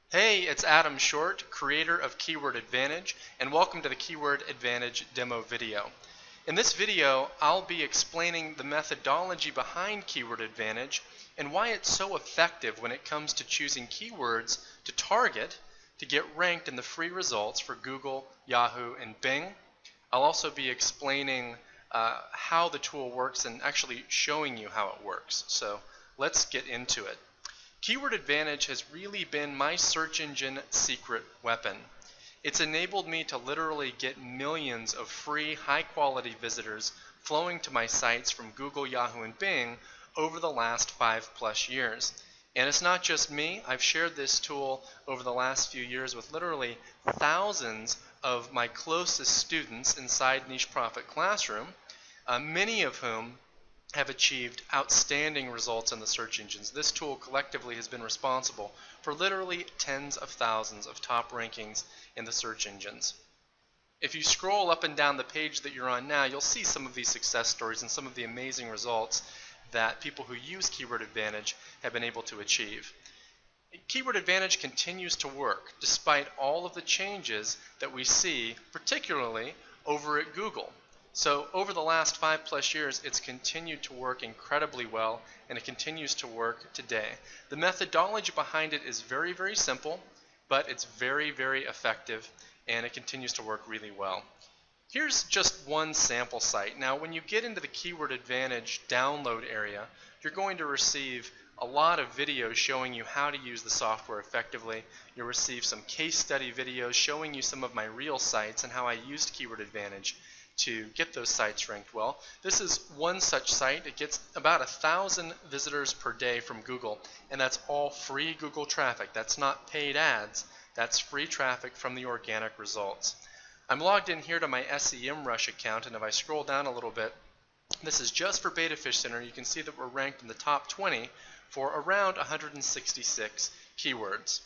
Hey, it's Adam Short, creator of Keyword Advantage, and welcome to the Keyword Advantage demo video. In this video, I'll be explaining the methodology behind Keyword Advantage and why it's so effective when it comes to choosing keywords to target to get ranked in the free results for Google, Yahoo, and Bing. I'll also be explaining how the tool works and actually showing you how it works. So let's get into it. Keyword Advantage has really been my search engine secret weapon. It's enabled me to literally get millions of free, high-quality visitors flowing to my sites from Google, Yahoo, and Bing over the last 5+ years. And it's not just me. I've shared this tool over the last few years with literally thousands of my closest students inside Niche Profit Classroom, many of whom have achieved outstanding results in the search engines. This tool collectively has been responsible for literally tens of thousands of top rankings in the search engines. If you scroll up and down the page that you're on now, you'll see some of these success stories and some of the amazing results that people who use Keyword Advantage have been able to achieve. Keyword Advantage continues to work despite all of the changes that we see, particularly over at Google. So over the last 5+ years, it's continued to work incredibly well, and it continues to work today. The methodology behind it is very, very simple, but it's very, very effective, and it continues to work really well. Here's just one sample site. Now, when you get into the Keyword Advantage download area, you're going to receive a lot of videos showing you how to use the software effectively. You'll receive some case study videos showing you some of my real sites and how I used Keyword Advantage to get those sites ranked well. This is one such site. It gets about 1,000 visitors per day from Google, and that's all free Google traffic. That's not paid ads. That's free traffic from the organic results. I'm logged in here to my SEMrush account, and if I scroll down a little bit, this is just for Beta Fish Center. You can see that we're ranked in the top 20 for around 166 keywords.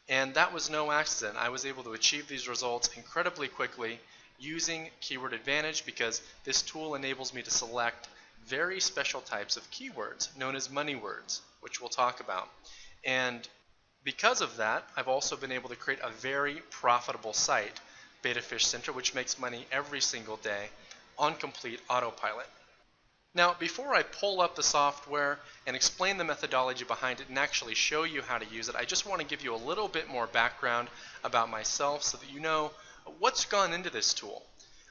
And that was no accident. I was able to achieve these results incredibly quickly using Keyword Advantage because this tool enables me to select very special types of keywords known as money words, which we'll talk about. And because of that, I've also been able to create a very profitable site, Beta Fish Center, which makes money every single day on complete autopilot. Now, before I pull up the software and explain the methodology behind it and actually show you how to use it, I just want to give you a little bit more background about myself so that you know what's gone into this tool.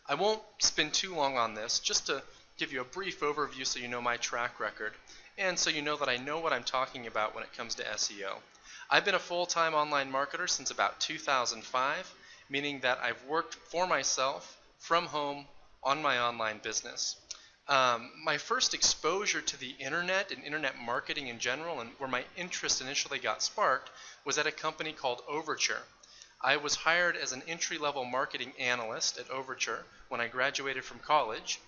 I won't spend too long on this, just to give you a brief overview so you know my track record and so you know that I know what I'm talking about when it comes to SEO. I've been a full-time online marketer since about 2005, meaning that I've worked for myself from home on my online business. My first exposure to the internet and internet marketing in general, and where my interest initially got sparked, was at a company called Overture. I was hired as an entry-level marketing analyst at Overture when I graduated from college.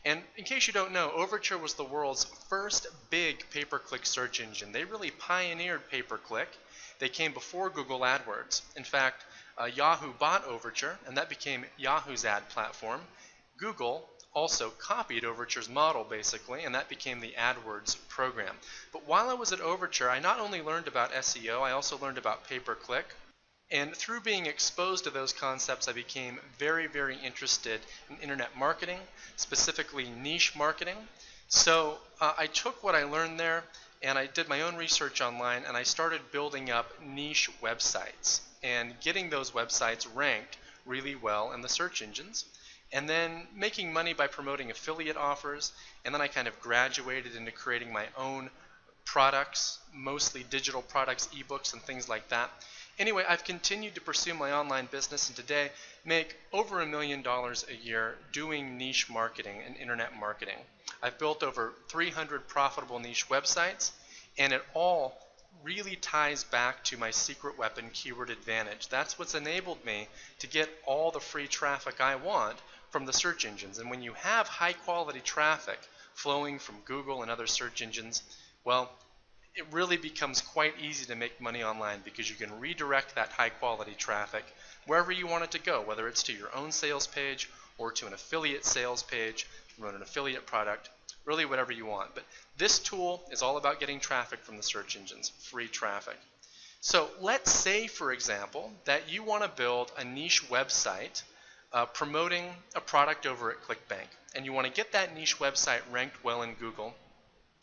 And in case you don't know, Overture was the world's first big pay-per-click search engine. They really pioneered pay-per-click. They came before Google AdWords. In fact, Yahoo bought Overture, and that became Yahoo's ad platform. Google also copied Overture's model, basically, and that became the AdWords program. But while I was at Overture, I not only learned about SEO, I also learned about pay-per-click. And through being exposed to those concepts, I became very, very interested in internet marketing, specifically niche marketing. So I took what I learned there and I did my own research online, and I started building up niche websites and getting those websites ranked really well in the search engines, and then making money by promoting affiliate offers. And then I kind of graduated into creating my own products, mostly digital products, ebooks, and things like that. Anyway, I've continued to pursue my online business and today make over $1 million a year doing niche marketing and internet marketing. I've built over 300 profitable niche websites, and it all really ties back to my secret weapon, Keyword Advantage. That's what's enabled me to get all the free traffic I want from the search engines. And when you have high quality traffic flowing from Google and other search engines, well, it really becomes quite easy to make money online because you can redirect that high quality traffic wherever you want it to go, whether it's to your own sales page or to an affiliate sales page, run an affiliate product, really whatever you want. But this tool is all about getting traffic from the search engines, free traffic. So let's say, for example, that you want to build a niche website promoting a product over at ClickBank, and you want to get that niche website ranked well in Google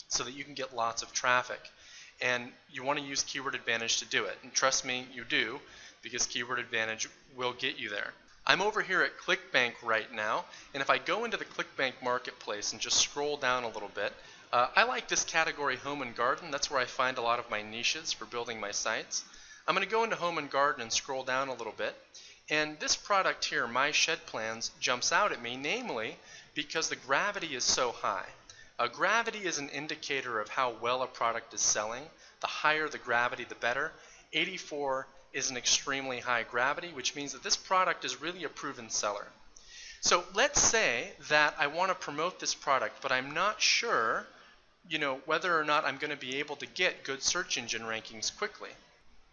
so that you can get lots of traffic. And you want to use Keyword Advantage to do it. And trust me, you do, because Keyword Advantage will get you there. I'm over here at ClickBank right now, and if I go into the ClickBank marketplace and just scroll down a little bit, I like this category Home and Garden. That's where I find a lot of my niches for building my sites. I'm going to go into Home and Garden and scroll down a little bit. And this product here, My Shed Plans, jumps out at me, namely because the gravity is so high. Gravity is an indicator of how well a product is selling. The higher the gravity, the better. 84 is an extremely high gravity, which means that this product is really a proven seller. So let's say that I want to promote this product, but I'm not sure, whether or not I'm going to be able to get good search engine rankings quickly.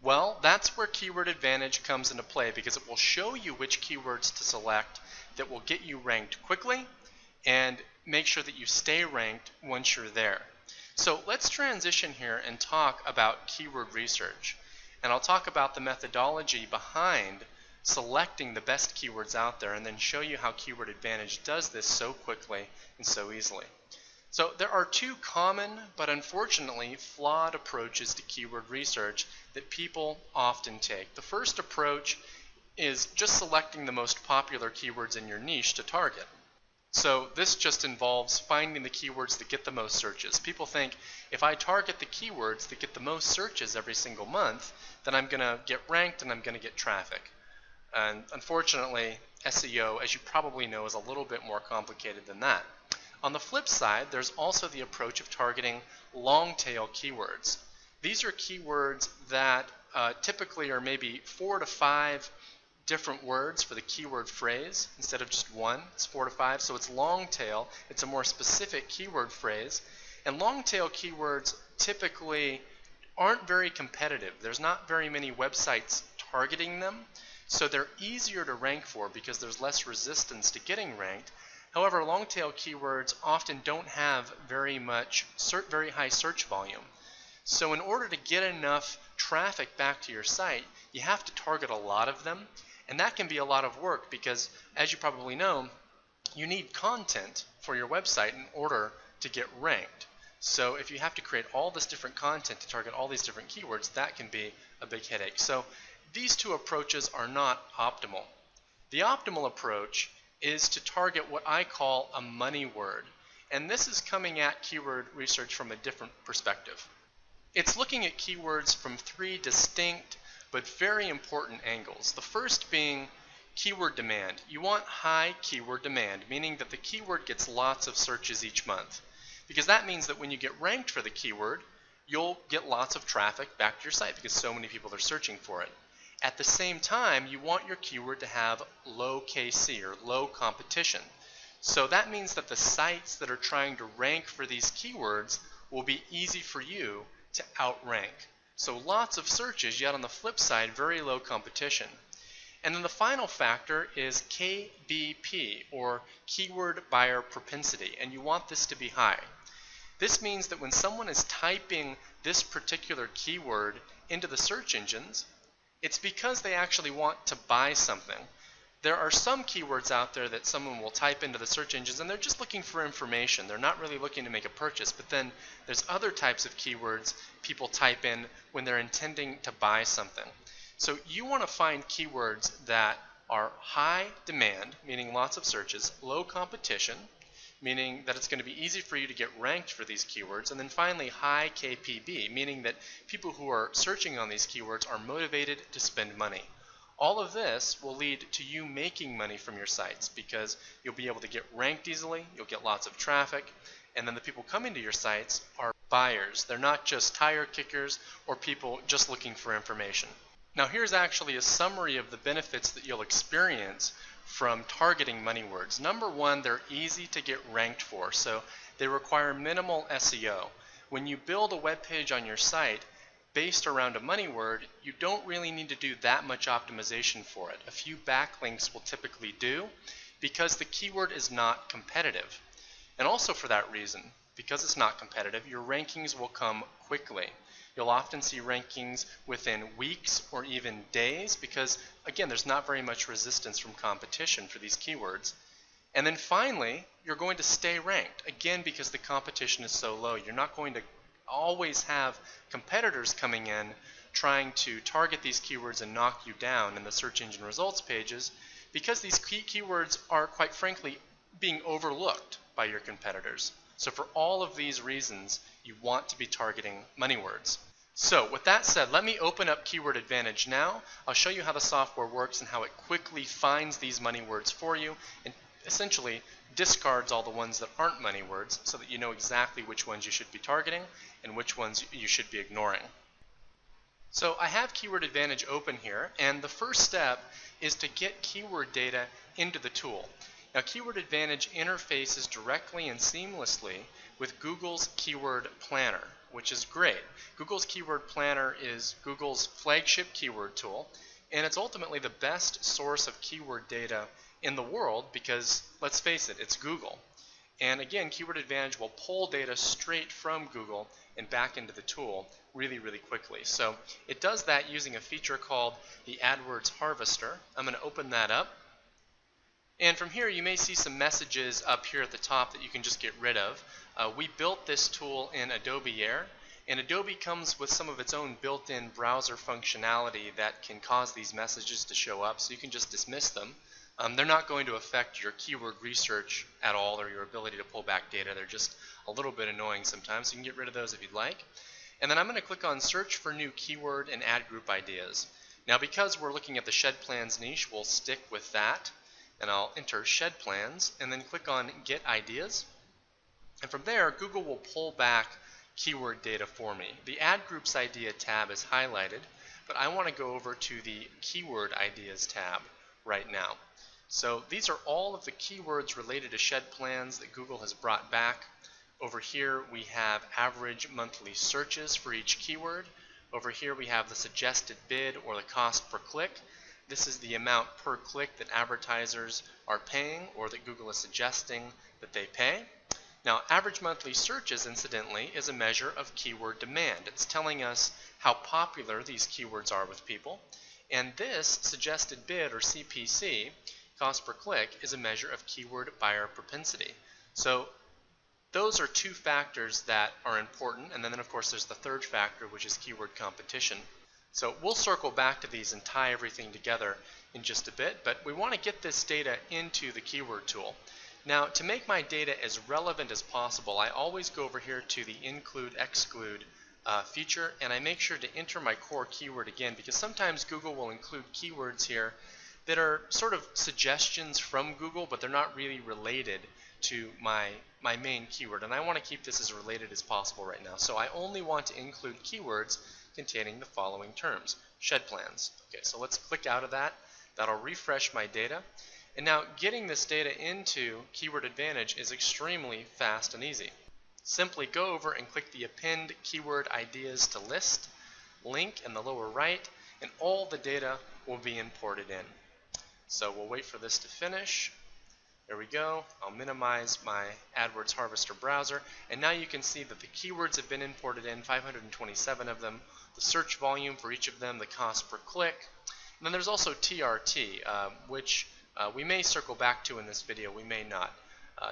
Well, that's where Keyword Advantage comes into play, because it will show you which keywords to select that will get you ranked quickly and make sure that you stay ranked once you're there. So let's transition here and talk about keyword research. And I'll talk about the methodology behind selecting the best keywords out there, and then show you how Keyword Advantage does this so quickly and so easily. So there are two common but unfortunately flawed approaches to keyword research that people often take. The first approach is just selecting the most popular keywords in your niche to target. So this just involves finding the keywords that get the most searches. People think if I target the keywords that get the most searches every single month, then I'm going to get ranked and I'm going to get traffic. And unfortunately, SEO, as you probably know, is a little bit more complicated than that. On the flip side, there's also the approach of targeting long-tail keywords. These are keywords that typically are maybe 4 to 5 different words for the keyword phrase instead of just one. It's 4 to 5, so it's long tail. It's a more specific keyword phrase. And long tail keywords typically aren't very competitive. There's not very many websites targeting them, so they're easier to rank for because there's less resistance to getting ranked. However, long tail keywords often don't have very high search volume. So in order to get enough traffic back to your site, you have to target a lot of them. And that can be a lot of work because, as you probably know, you need content for your website in order to get ranked. So if you have to create all this different content to target all these different keywords, that can be a big headache. So these two approaches are not optimal. The optimal approach is to target what I call a money word. And this is coming at keyword research from a different perspective. It's looking at keywords from 3 distinct but very important angles. The first being keyword demand. You want high keyword demand, meaning that the keyword gets lots of searches each month. Because that means that when you get ranked for the keyword, you'll get lots of traffic back to your site because so many people are searching for it. At the same time, you want your keyword to have low KC or low competition. So that means that the sites that are trying to rank for these keywords will be easy for you to outrank. So lots of searches, yet on the flip side, very low competition. And then the final factor is KBP, or Keyword Buyer Propensity, and you want this to be high. This means that when someone is typing this particular keyword into the search engines, it's because they actually want to buy something. There are some keywords out there that someone will type into the search engines and they're just looking for information. They're not really looking to make a purchase. But then there's other types of keywords people type in when they're intending to buy something. So you want to find keywords that are high demand, meaning lots of searches, low competition, meaning that it's going to be easy for you to get ranked for these keywords, and then finally high KPB, meaning that people who are searching on these keywords are motivated to spend money. All of this will lead to you making money from your sites because you'll be able to get ranked easily, you'll get lots of traffic, and then the people coming to your sites are buyers. They're not just tire kickers or people just looking for information. Now here's actually a summary of the benefits that you'll experience from targeting money words. Number one, they're easy to get ranked for, so they require minimal SEO. When you build a web page on your site based around a money word, you don't really need to do that much optimization for it. A few backlinks will typically do because the keyword is not competitive. And also for that reason, because it's not competitive, your rankings will come quickly. You'll often see rankings within weeks or even days because, again, there's not very much resistance from competition for these keywords. And then finally, you're going to stay ranked, again, because the competition is so low. You're not going to always have competitors coming in trying to target these keywords and knock you down in the search engine results pages because these keywords are, quite frankly, being overlooked by your competitors. So for all of these reasons, you want to be targeting money words. So with that said, let me open up Keyword Advantage now. I'll show you how the software works and how it quickly finds these money words for you and essentially discards all the ones that aren't money words so that you know exactly which ones you should be targeting and which ones you should be ignoring. So I have Keyword Advantage open here, and the first step is to get keyword data into the tool. Now, Keyword Advantage interfaces directly and seamlessly with Google's Keyword Planner, which is great. Google's Keyword Planner is Google's flagship keyword tool, and it's ultimately the best source of keyword data in the world because, let's face it, it's Google. And again, Keyword Advantage will pull data straight from Google and back into the tool really, really quickly. So it does that using a feature called the AdWords Harvester. I'm going to open that up. And from here, you may see some messages up here at the top that you can just get rid of. We built this tool in Adobe Air, and Adobe comes with some of its own built-in browser functionality that can cause these messages to show up, so you can just dismiss them. They're not going to affect your keyword research at all or your ability to pull back data. They're just a little bit annoying sometimes, so you can get rid of those if you'd like. And then I'm going to click on Search for New Keyword and Ad Group Ideas. Now, because we're looking at the Shed Plans niche, we'll stick with that. And I'll enter Shed Plans and then click on Get Ideas. And from there, Google will pull back keyword data for me. The Ad Groups Idea tab is highlighted, but I want to go over to the Keyword Ideas tab right now. So these are all of the keywords related to Shed Plans that Google has brought back. Over here we have average monthly searches for each keyword. Over here we have the suggested bid or the cost per click. This is the amount per click that advertisers are paying or that Google is suggesting that they pay. Now, average monthly searches, incidentally, is a measure of keyword demand. It's telling us how popular these keywords are with people. And this suggested bid or CPC, cost per click, is a measure of keyword buyer propensity. So those are two factors that are important. And then, of course, there's the third factor, which is keyword competition. So we'll circle back to these and tie everything together in just a bit, but we want to get this data into the keyword tool. Now, to make my data as relevant as possible, I always go over here to the Include Exclude feature, and I make sure to enter my core keyword again, because sometimes Google will include keywords here that are sort of suggestions from Google, but they're not really related to my main keyword, and I want to keep this as related as possible right now. So I only want to include keywords containing the following terms: Shed Plans. Okay, so let's click out of that. That'll refresh my data. And now getting this data into Keyword Advantage is extremely fast and easy. Simply go over and click the Append Keyword Ideas to List link in the lower right, and all the data will be imported in. So we'll wait for this to finish. There we go. I'll minimize my AdWords Harvester browser, and now you can see that the keywords have been imported in, 527 of them, the search volume for each of them, the cost per click, and then there's also TRT, which we may circle back to in this video, we may not,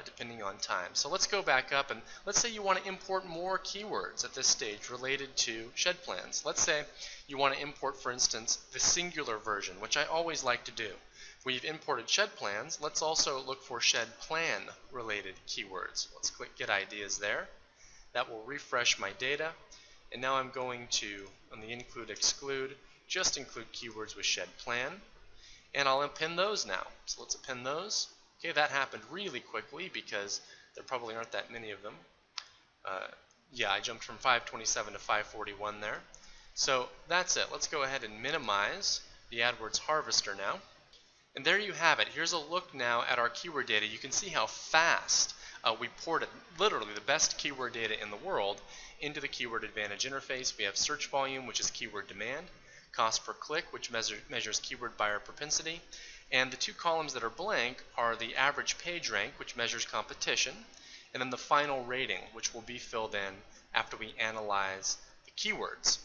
depending on time. So let's go back up, and let's say you want to import more keywords at this stage related to Shed Plans. Let's say you want to import, for instance, the singular version, which I always like to do. We've imported Shed Plans. Let's also look for Shed Plan related keywords. Let's click Get Ideas there. That will refresh my data. And now I'm going to, on the Include Exclude, just include keywords with Shed Plan. And I'll append those now. So let's append those. Okay, that happened really quickly because there probably aren't that many of them. Yeah, I jumped from 527 to 541 there. So that's it. Let's go ahead and minimize the AdWords Harvester now. And there you have it. Here's a look now at our keyword data. You can see how fast we ported literally the best keyword data in the world into the Keyword Advantage interface. We have search volume, which is keyword demand, cost per click, which measures keyword buyer propensity, and the two columns that are blank are the average page rank, which measures competition, and then the final rating, which will be filled in after we analyze the keywords.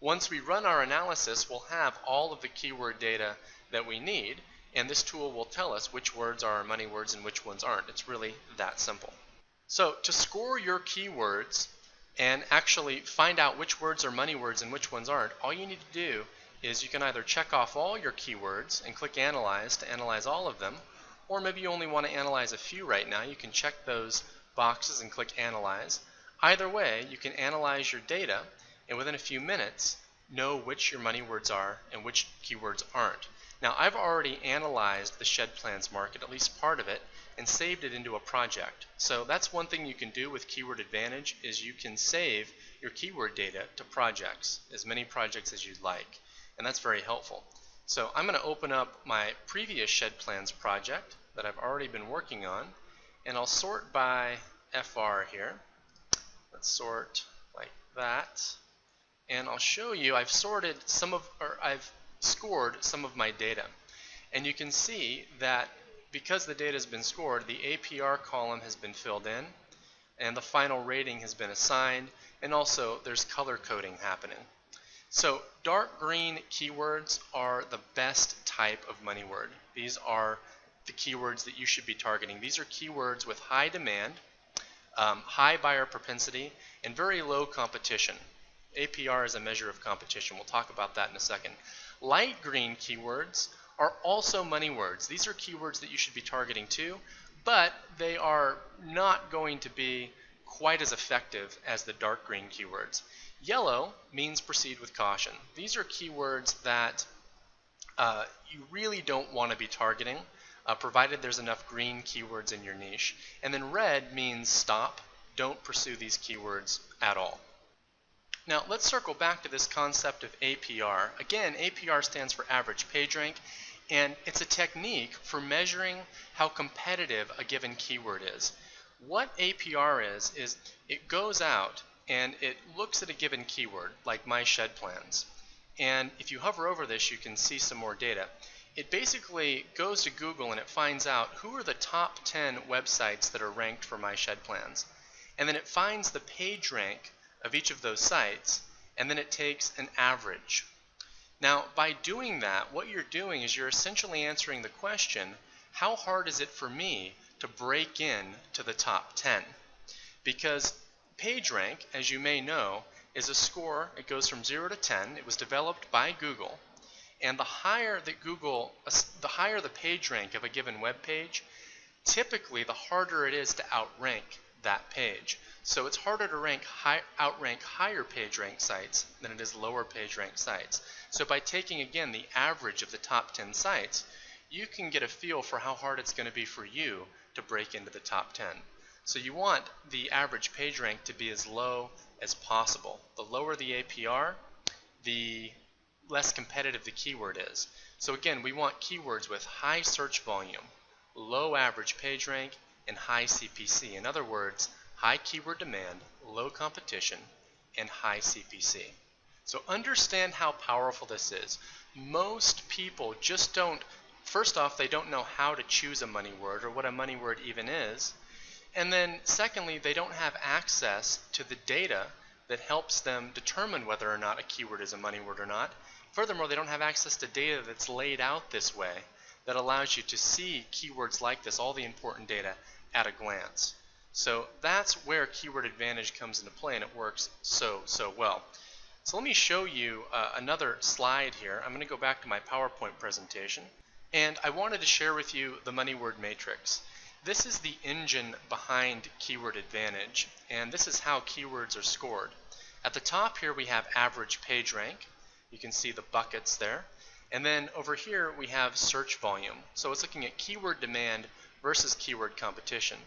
Once we run our analysis, we'll have all of the keyword data that we need, and this tool will tell us which words are our money words and which ones aren't. It's really that simple. So to score your keywords and actually find out which words are money words and which ones aren't, all you need to do is you can either check off all your keywords and click Analyze to analyze all of them, or maybe you only want to analyze a few right now. You can check those boxes and click Analyze. Either way, you can analyze your data and within a few minutes know which your money words are and which keywords aren't. Now, I've already analyzed the Shed Plans market, at least part of it, and saved it into a project. So that's one thing you can do with Keyword Advantage, is you can save your keyword data to projects, as many projects as you'd like, and that's very helpful. So I'm going to open up my previous Shed Plans project that I've already been working on, and I'll sort by FR here. Let's sort like that, and I'll show you I've scored some of my data, and you can see that because the data has been scored, the APR column has been filled in, and the final rating has been assigned, and also there's color coding happening. So dark green keywords are the best type of money word. These are the keywords that you should be targeting. These are keywords with high demand, high buyer propensity, and very low competition. APR is a measure of competition. We'll talk about that in a second. Light green keywords are also money words. These are keywords that you should be targeting too, but they are not going to be quite as effective as the dark green keywords. Yellow means proceed with caution. These are keywords that you really don't want to be targeting, provided there's enough green keywords in your niche. And then red means stop. Don't pursue these keywords at all. Now let's circle back to this concept of APR. Again, APR stands for average page rank, and it's a technique for measuring how competitive a given keyword is. What APR is it goes out and it looks at a given keyword, like My Shed Plans. And if you hover over this, you can see some more data. It basically goes to Google and it finds out who are the top 10 websites that are ranked for My Shed Plans. And then it finds the page rank of each of those sites, and then it takes an average. Now, by doing that, what you're doing is you're essentially answering the question, how hard is it for me to break in to the top 10? Because PageRank, as you may know, is a score. It goes from 0 to 10. It was developed by Google, and the higher the page rank of a given web page, typically the harder it is to outrank that page. So it's harder to outrank higher page rank sites than it is lower page rank sites. So by taking again the average of the top 10 sites, you can get a feel for how hard it's going to be for you to break into the top 10. So you want the average page rank to be as low as possible. The lower the APR, the less competitive the keyword is. So again, we want keywords with high search volume, low average page rank, and high CPC. In other words, high keyword demand, low competition, and high CPC. So understand how powerful this is. Most people just don't, first off, they don't know how to choose a money word or what a money word even is. And then secondly, they don't have access to the data that helps them determine whether or not a keyword is a money word or not. Furthermore, they don't have access to data that's laid out this way that allows you to see keywords like this, all the important data, at a glance. So that's where Keyword Advantage comes into play, and it works so well. So let me show you another slide here. I'm going to go back to my PowerPoint presentation, and I wanted to share with you the money word matrix. This is the engine behind Keyword Advantage, and this is how keywords are scored. At the top here we have average page rank. You can see the buckets there. And then over here we have search volume. So it's looking at keyword demand versus keyword competition.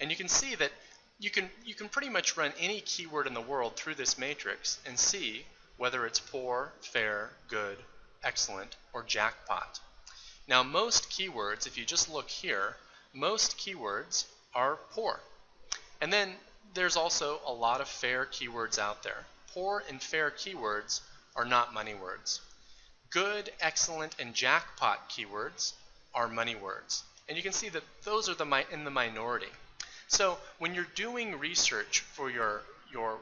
And you can see that you can pretty much run any keyword in the world through this matrix and see whether it's poor, fair, good, excellent, or jackpot. Now most keywords, if you just look here, most keywords are poor. And then there's also a lot of fair keywords out there. Poor and fair keywords are not money words. Good, excellent, and jackpot keywords are money words. And you can see that those are in the minority. So when you're doing research for your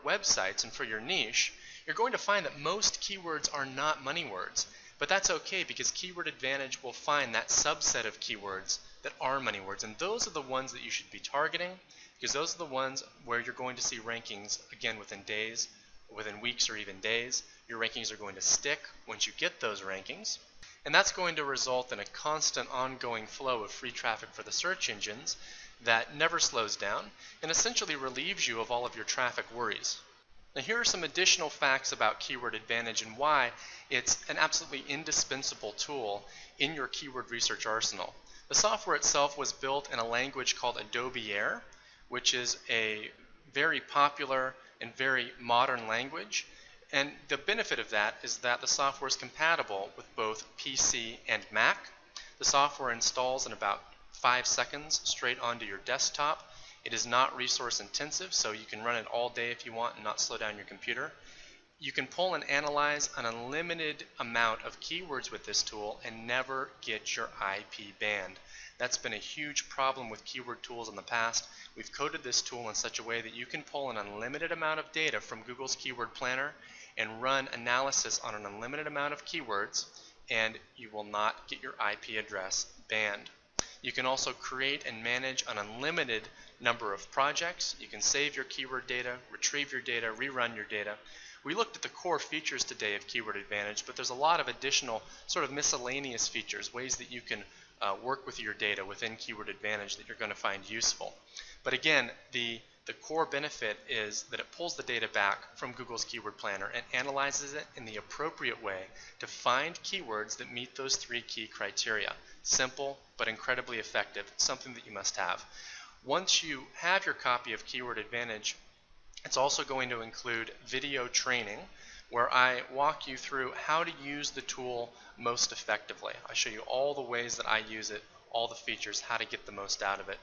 websites and for your niche, you're going to find that most keywords are not money words. But that's okay, because Keyword Advantage will find that subset of keywords that are money words, and those are the ones that you should be targeting, because those are the ones where you're going to see rankings, again, within days, within weeks, or even days. Your rankings are going to stick once you get those rankings, and that's going to result in a constant ongoing flow of free traffic for the search engines that never slows down and essentially relieves you of all of your traffic worries. Now, here are some additional facts about Keyword Advantage and why it's an absolutely indispensable tool in your keyword research arsenal. The software itself was built in a language called Adobe Air, which is a very popular and very modern language. And the benefit of that is that the software is compatible with both PC and Mac. The software installs in about 5 seconds straight onto your desktop. It is not resource intensive, so you can run it all day if you want and not slow down your computer. You can pull and analyze an unlimited amount of keywords with this tool and never get your IP banned. That's been a huge problem with keyword tools in the past. We've coded this tool in such a way that you can pull an unlimited amount of data from Google's Keyword Planner and run analysis on an unlimited amount of keywords, and you will not get your IP address banned. You can also create and manage an unlimited number of projects. You can save your keyword data, retrieve your data, rerun your data. We looked at the core features today of Keyword Advantage, but there's a lot of additional sort of miscellaneous features, ways that you can work with your data within Keyword Advantage that you're going to find useful. But again, the core benefit is that it pulls the data back from Google's Keyword Planner and analyzes it in the appropriate way to find keywords that meet those 3 key criteria. Simple, but incredibly effective, something that you must have. Once you have your copy of Keyword Advantage, it's also going to include video training where I walk you through how to use the tool most effectively. I show you all the ways that I use it, all the features, how to get the most out of it.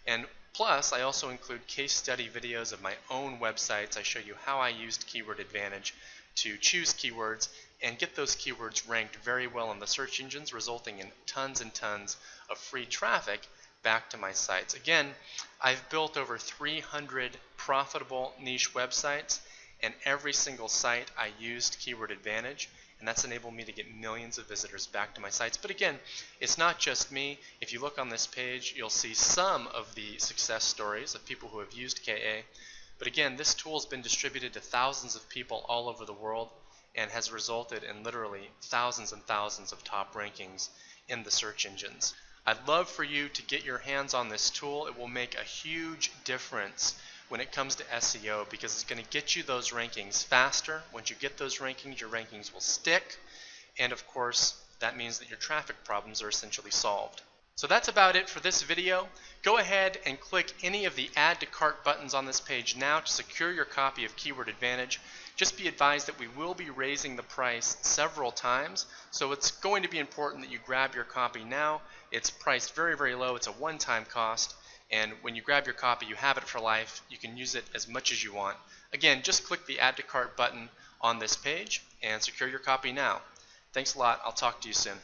And plus, I also include case study videos of my own websites. I show you how I used Keyword Advantage to choose keywords and get those keywords ranked very well in the search engines, resulting in tons and tons of free traffic back to my sites. Again, I've built over 300 profitable niche websites, and every single site I used Keyword Advantage, and that's enabled me to get millions of visitors back to my sites. But again, it's not just me. If you look on this page, you'll see some of the success stories of people who have used KA. But again, this tool has been distributed to thousands of people all over the world and has resulted in literally thousands and thousands of top rankings in the search engines. I'd love for you to get your hands on this tool. It will make a huge difference when it comes to SEO, because it's going to get you those rankings faster. Once you get those rankings, your rankings will stick, and of course that means that your traffic problems are essentially solved. So that's about it for this video. Go ahead and click any of the Add to Cart buttons on this page now to secure your copy of Keyword Advantage. Just be advised that we will be raising the price several times, so it's going to be important that you grab your copy now. It's priced very, very low. It's a one-time cost. And when you grab your copy, you have it for life. You can use it as much as you want. Again, just click the Add to Cart button on this page and secure your copy now. Thanks a lot. I'll talk to you soon.